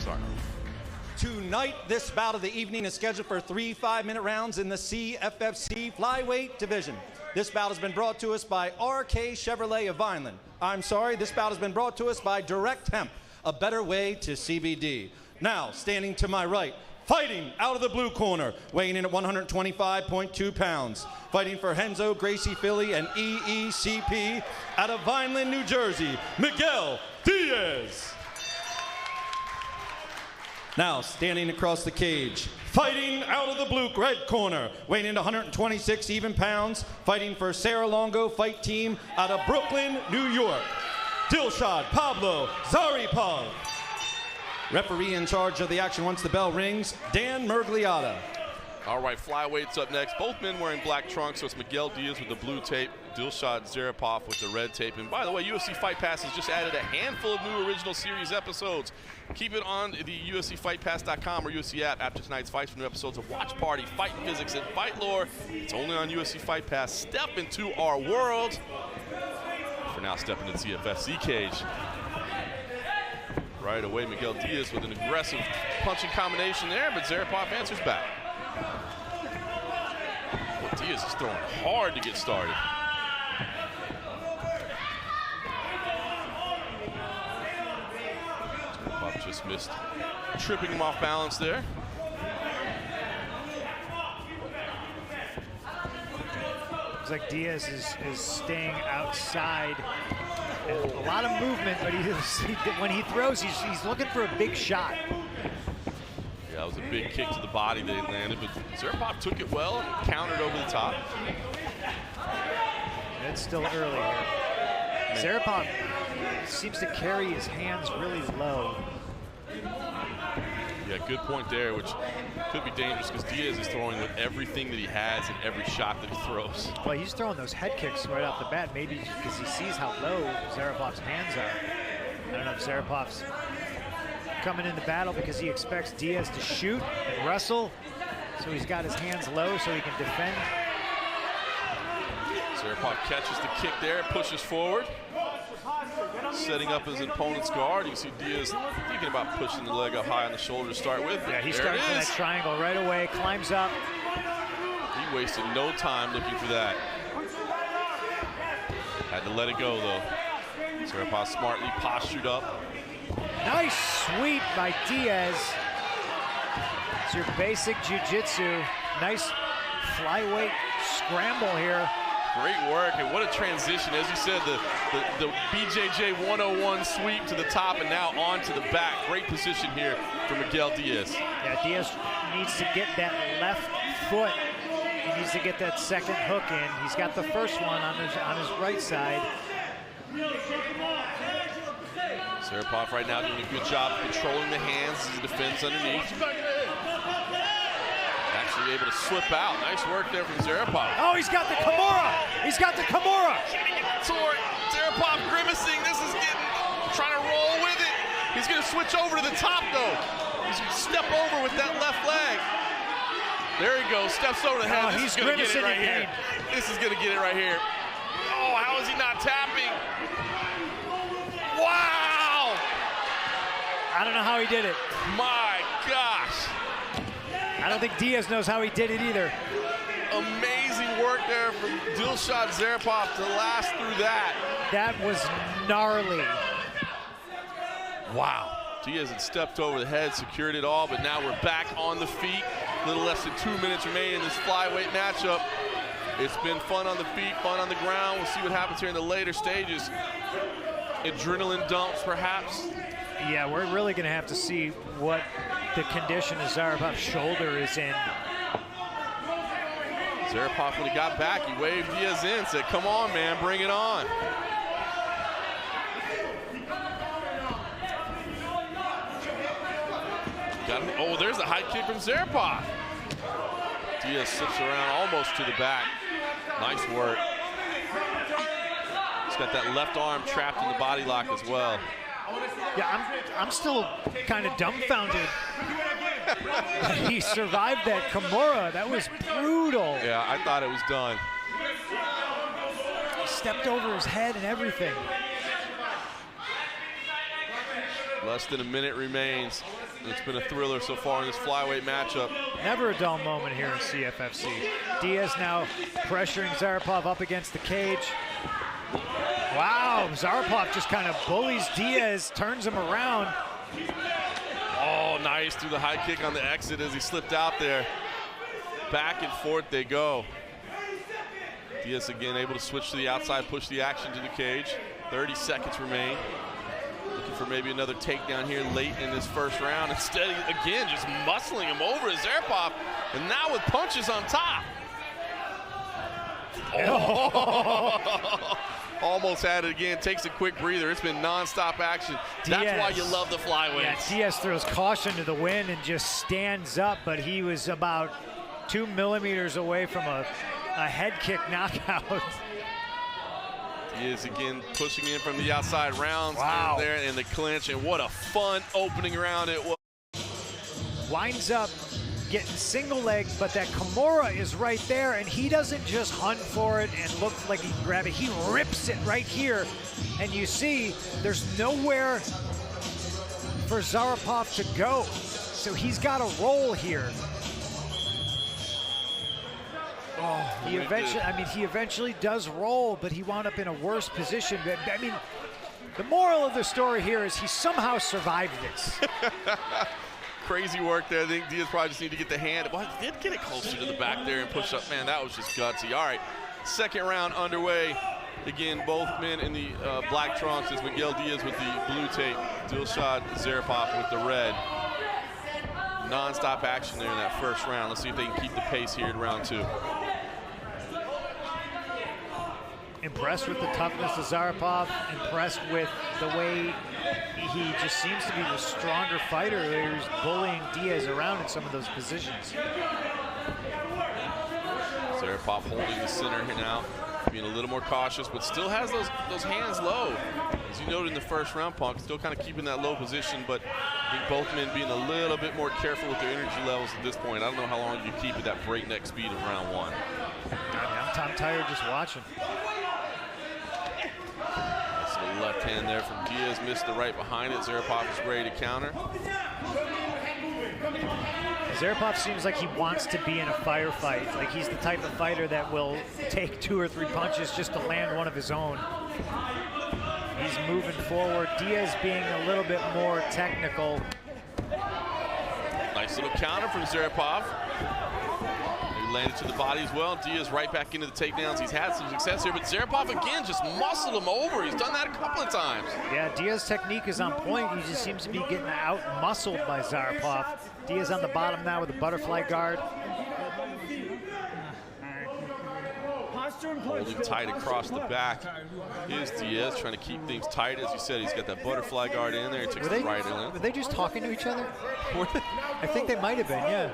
start. Tonight, this bout of the evening is scheduled for 3 5-minute rounds in the CFFC flyweight division. This bout has been brought to us by RK Chevrolet of Vineland. I'm sorry, this bout has been brought to us by Direct Hemp, a better way to CBD. Now, standing to my right, fighting out of the blue corner, weighing in at 125.2 pounds, fighting for Henzo, Gracie Philly, and EECP out of Vineland, New Jersey, Miguel Diaz. Now, standing across the cage, fighting out of the blue red corner, weighing in at 126 even pounds, fighting for Sarah Longo Fight Team out of Brooklyn, New York, Dилшод Pablo Zaripov. Referee in charge of the action once the bell rings, Dan Mergliata. All right, flyweights up next. Both men wearing black trunks, so it's Miguel Diaz with the blue tape, Dилшод Zaripov with the red tape. And by the way, UFC Fight Pass has just added a handful of new original series episodes. Keep it on the UFCFightPass.com or UFC app after tonight's fights for new episodes of Watch Party, Fight Physics, and Fight Lore. It's only on UFC Fight Pass. Step into our world. For now, step into the CFFC cage. Right away, Miguel Diaz with an aggressive punching combination there, but Zaripov answers back. Well, Diaz is throwing hard to get started. Zaripov just missed, tripping him off balance there. Looks like Diaz is staying outside. And a lot of movement, but when he throws, he's looking for a big shot. Yeah, that was a big kick to the body that he landed, but Zaripov took it well and countered over the top. It's still early here. Zaripov seems to carry his hands really low. Yeah, good point there, which could be dangerous because Diaz is throwing with everything that he has in every shot that he throws. Well, he's throwing those head kicks right off the bat, maybe because he sees how low Zaripov's hands are. I don't know if Zaripov's coming into battle because he expects Diaz to shoot and wrestle, so he's got his hands low so he can defend. Zaripov catches the kick there, pushes forward, setting up his opponent's guard. You can see Diaz thinking about pushing the leg up high on the shoulder to start with. Yeah, he starts in that triangle right away, climbs up. He wasted no time looking for that. Had to let it go, though. Zaripov smartly postured up. Nice sweep by Diaz. It's your basic jiu-jitsu. Nice flyweight scramble here. Great work, and what a transition. As you said, the BJJ 101 sweep to the top and now on to the back. Great position here for Miguel Diaz. Yeah, Diaz needs to get that left foot. He needs to get that second hook in. He's got the first one on his right side. Zaripov right now doing a good job controlling the hands as he defends underneath. Actually able to slip out. Nice work there from Zaripov. Oh, he's got the Kimura! He's got the Kimura! Zaripov grimacing. This is trying to roll with it. He's going to switch over to the top, though. He's going to step over with that left leg. There he goes. Steps over the head. Oh, he's grimacing right here. This is going to get it right here. Oh, how is he not tapping? Wow! I don't know how he did it. My gosh. I don't think Diaz knows how he did it either. Amazing work there from Dilshod Zaripov to last through that. That was gnarly. Wow. Diaz had stepped over the head, secured it all, but now we're back on the feet. A little less than 2 minutes remaining in this flyweight matchup. It's been fun on the feet, fun on the ground. We'll see what happens here in the later stages. Adrenaline dumps, perhaps. Yeah, we're really going to have to see what the condition of Zaripov's shoulder is in. Zaripov, when he got back, he waved Diaz in, said, come on, man, bring it on. Oh, there's a high kick from Zaripov. Diaz slips around almost to the back. Nice work. He's got that left arm trapped in the body lock as well. Yeah, I'm still kind of dumbfounded. He survived that Kimura. That was brutal. Yeah, I thought it was done. He stepped over his head and everything. Less than a minute remains. It's been a thriller so far in this flyweight matchup. Never a dull moment here in CFFC. Diaz now pressuring Zaripov up against the cage. Wow, Zaripov just kind of bullies Diaz, turns him around. Oh, nice through the high kick on the exit as he slipped out there. Back and forth they go. Diaz again able to switch to the outside, push the action to the cage. 30 seconds remain. Looking for maybe another takedown here late in this first round. Instead, again, just muscling him over as Zaripov, and now with punches on top. Oh. Almost had it again, takes a quick breather. It's been non-stop action. That's Diaz, why you love the flyweights. Yeah, Diaz throws caution to the wind and just stands up, but he was about 2 millimeters away from a head kick knockout. He is again pushing in from the outside rounds. Wow. There in the clinch, and what a fun opening round it was. Winds up getting single legged, but that Kimura is right there, and he doesn't just hunt for it and look like he can grab it. He rips it right here, and you see there's nowhere for Zaripov to go. So he's got a roll here. Oh, he eventually does roll, but he wound up in a worse position. But I mean, the moral of the story here is he somehow survived this. Crazy work there. I think Diaz probably just need to get the hand. Well, he did get it closer to the back there and push up. Man, that was just gutsy. All right, second round underway. Again, both men in the black trunks. It's Miguel Diaz with the blue tape, Dilshod Zaripov with the red. Non-stop action there in that first round. Let's see if they can keep the pace here in round two. Impressed with the toughness of Zaripov, impressed with the way he just seems to be the stronger fighter who's bullying Diaz around in some of those positions. Zaripov holding the center here now, being a little more cautious, but still has those hands low. As you noted in the first round, Punk, still kind of keeping that low position, but I think both men being a little bit more careful with their energy levels at this point. I don't know how long you keep at that breakneck speed of round one. I'm tired just watching. So the left hand there from Diaz, missed the right behind it. Zaripov is ready to counter. Zaripov seems like he wants to be in a firefight. Like he's the type of fighter that will take 2 or 3 punches just to land one of his own. He's moving forward. Diaz being a little bit more technical. Nice little counter from Zaripov. He landed to the body as well. Diaz right back into the takedowns. He's had some success here, but Zaripov again just muscled him over. He's done that a couple of times. Yeah, Diaz's technique is on point. He just seems to be getting out-muscled by Zaripov. Diaz on the bottom now with a butterfly guard. Holding tight across the back is Diaz, trying to keep things tight. As you said, he's got that butterfly guard in there. He took the right in. Were they just talking to each other? I think they might have been, yeah.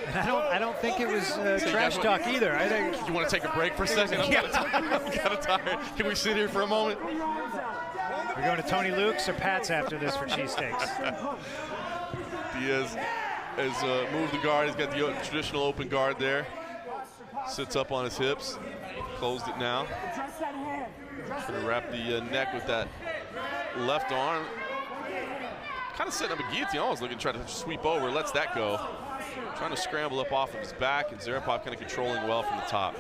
And I don't think it was trash talk either. I think. You want to take a break for a second? I'm kind of tired. Can we sit here for a moment? We're going to Tony Luke's or Pat's after this for cheesesteaks. Diaz has moved the guard. He's got the traditional open guard there. Sits up on his hips. Closed it now. Trying to wrap the neck with that left arm. Kind of setting up a guillotine. Almost looking to try to sweep over. Lets that go. Trying to scramble up off of his back, and Zaripov kind of controlling well from the top.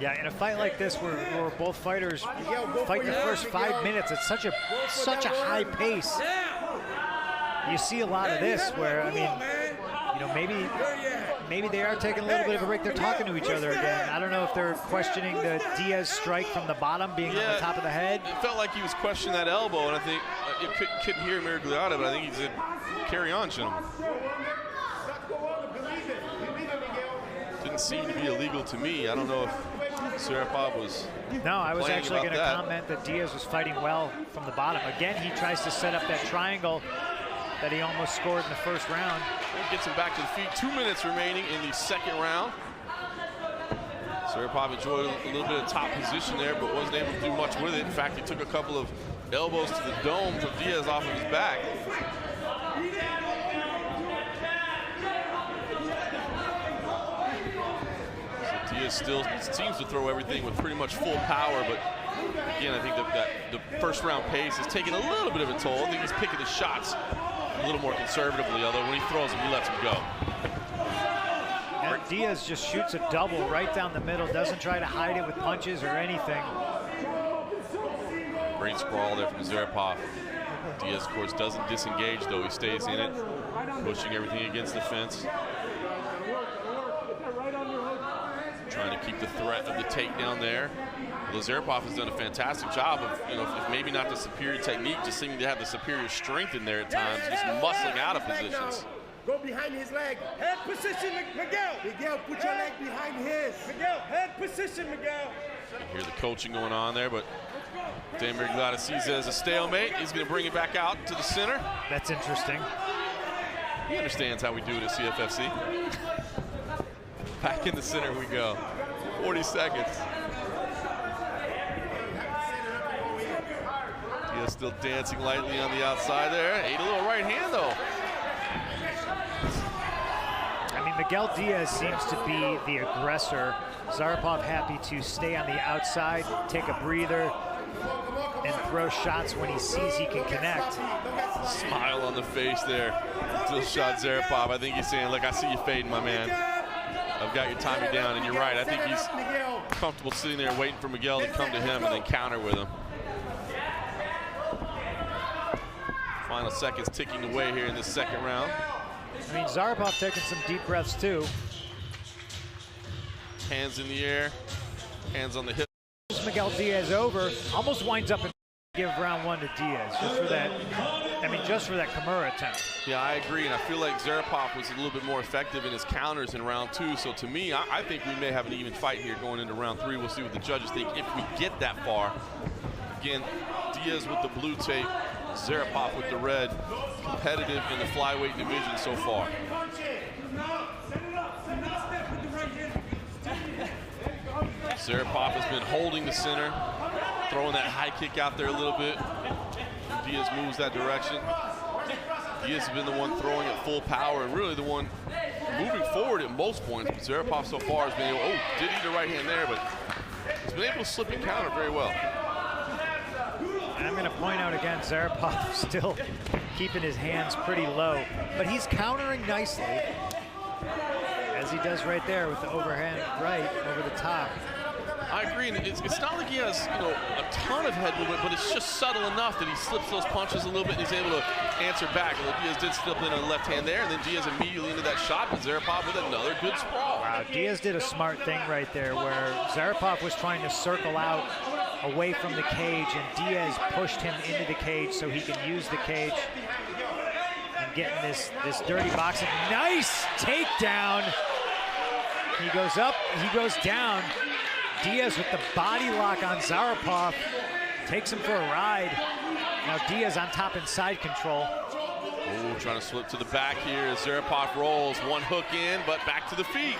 Yeah, in a fight like this where both fighters fight the first 5 minutes at such a high pace, you see a lot of this where, I mean, you know, maybe they are taking a little bit of a break. They're talking to each other again. I don't know if they're questioning the Diaz strike from the bottom being on the top of the head. It felt like he was questioning that elbow, and I think you couldn't hear Miragliata, but I think he said, carry on, gentlemen. Didn't seem to be illegal to me. I don't know if Zaripov was. No, I was actually going to comment that Diaz was fighting well from the bottom. Again, he tries to set up that triangle that he almost scored in the first round. And gets him back to the feet. 2 minutes remaining in the second round. Zaripov enjoyed a little bit of top position there, but wasn't able to do much with it. In fact, he took a couple of elbows to the dome from Diaz off of his back. So Diaz Diaz still seems to throw everything with pretty much full power, but again, I think that the first round pace is taking a little bit of a toll. I think he's picking his shots a little more conservatively, although when he throws them, he lets them go. And Diaz just shoots a double right down the middle, doesn't try to hide it with punches or anything. Great sprawl there from Zaripov. Diaz, of course, doesn't disengage, though. He stays in it, pushing everything against the fence. Trying to keep the threat of the takedown there. Although Zaripov has done a fantastic job of, if maybe not the superior technique, just seeming to have the superior strength in there at times, just muscling out of positions. Go behind his leg. Head position, Miguel. Miguel, put your leg behind his. Miguel, head position, Miguel. You hear the coaching going on there, but Damir Glada sees it as a stalemate. He's going to bring it back out to the center. That's interesting. He understands how we do it at CFFC. Back in the center we go. 40 seconds. Diaz still dancing lightly on the outside there. Ate a little right hand, though. I mean, Miguel Diaz seems to be the aggressor. Zaripov happy to stay on the outside, take a breather, and throw shots when he sees he can connect. Smile on the face there. Dilshod Zaripov. I think he's saying, look, I see you fading, my man. I've got your timing down, and you're right. I think he's comfortable sitting there waiting for Miguel to come to him and then counter with him. Final seconds ticking away here in the second round. I mean, Zaripov taking some deep breaths too. Hands in the air, hands on the hip. Miguel Diaz over, almost winds up and give round one to Diaz just for that. I mean, just for that Kimura attempt. Yeah, I agree, and I feel like Zaripov was a little bit more effective in his counters in round two. So to me, I think we may have an even fight here going into round three. We'll see what the judges think if we get that far. Again, Diaz with the blue tape, Zaripov with the red. Competitive in the flyweight division so far. Zaripov has been holding the center, throwing that high kick out there a little bit. Diaz moves that direction. Diaz has been the one throwing at full power and really the one moving forward at most points. But Zaripov so far has been able, did eat a right hand there, but he's been able to slip and counter very well. And I'm going to point out again, Zaripov still keeping his hands pretty low, but he's countering nicely, as he does right there with the overhand right over the top. I agree, and it's not like he has, a ton of head movement, but it's just subtle enough that he slips those punches a little bit and he's able to answer back. Well, Diaz did slip in on the left hand there, and then Diaz immediately into that shot, but Zaripov with another good sprawl. Wow, Diaz did a smart thing right there where Zaripov was trying to circle out away from the cage, and Diaz pushed him into the cage so he can use the cage and get in this dirty boxing. Nice takedown. He goes up, he goes down. Diaz with the body lock on Zaripov, takes him for a ride. Now Diaz on top in side control. Oh, trying to slip to the back here as Zaripov rolls. One hook in, but back to the feet.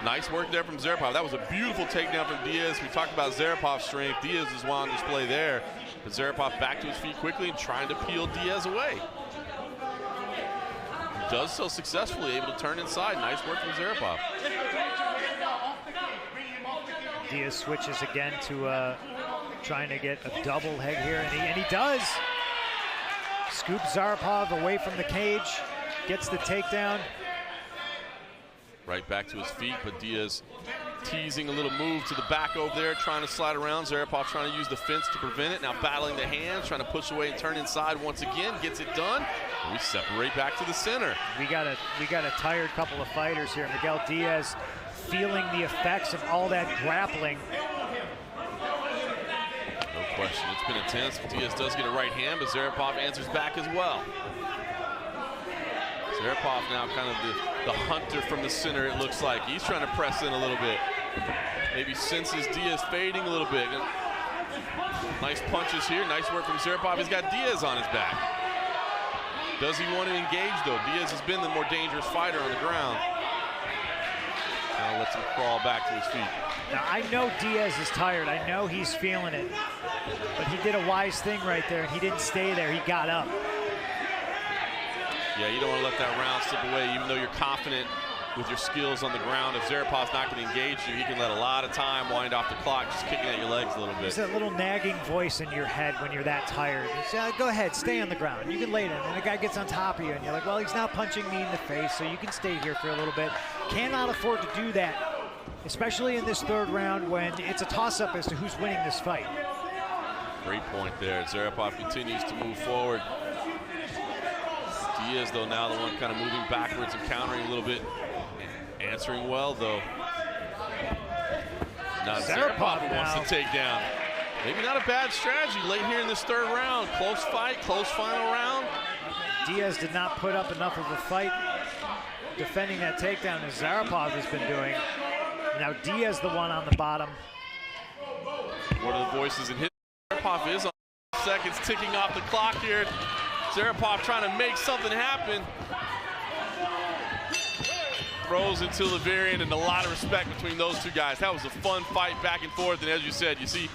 Nice work there from Zaripov. That was a beautiful takedown from Diaz. We talked about Zaripov's strength. Diaz is on display there. But Zaripov back to his feet quickly and trying to peel Diaz away. He does so successfully, able to turn inside. Nice work from Zaripov. Diaz switches again to trying to get a double leg here, and he does. Scoops Zaripov away from the cage, gets the takedown. Right back to his feet, but Diaz teasing a little move to the back over there, trying to slide around. Zaripov trying to use the fence to prevent it. Now battling the hands, trying to push away and turn inside once again. Gets it done. And we separate back to the center. We got a tired couple of fighters here. Miguel Diaz feeling the effects of all that grappling. No question, it's been intense. Diaz does get a right hand, but Zaripov answers back as well. Zaripov now kind of the hunter from the center, it looks like. He's trying to press in a little bit. Maybe senses Diaz fading a little bit. Nice punches here, nice work from Zaripov. He's got Diaz on his back. Does he want to engage though? Diaz has been the more dangerous fighter on the ground. Now lets him crawl back to his feet. Now I know Diaz is tired, I know he's feeling it, but he did a wise thing right there and he didn't stay there, he got up. Yeah, you don't want to let that round slip away, even though you're confident with your skills on the ground. If Zaripov's not going to engage you, he can let a lot of time wind off the clock, just kicking at your legs a little bit. There's that little nagging voice in your head when you're that tired. It's, go ahead, stay on the ground. You can lay down. And the guy gets on top of you, and you're like, well, he's now punching me in the face, so you can stay here for a little bit. Cannot afford to do that, especially in this third round when it's a toss-up as to who's winning this fight. Great point there. Zaripov continues to move forward. Diaz, though, now the one kind of moving backwards and countering a little bit. Answering well, though. Now Zaripov wants to take down. Maybe not a bad strategy late here in this third round. Close fight, close final round. Diaz did not put up enough of a fight defending that takedown as Zaripov has been doing. Now Diaz the one on the bottom. One of the voices in his Zaripov is on seconds ticking off the clock here. Zaripov trying to make something happen. Throws until the very end, and a lot of respect between those two guys. That was a fun fight back and forth, and as you said, you see